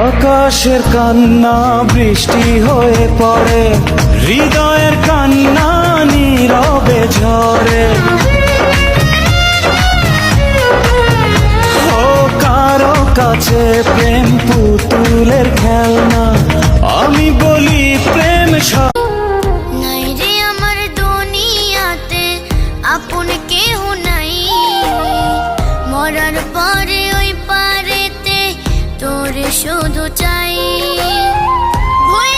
আকাশের কান্না বৃষ্টি হয়ে পড়ে, হৃদয়ের কান্না নীরবে ঝরে। ও কারো কাছে প্রেম পুতুলের খেলনা, আমি বলি প্রেম নাই রে আমার দুনিয়াতে আপন কেহ নাই, মরার পরে ওই পারেতে তোরে শুধু চাই। ভুল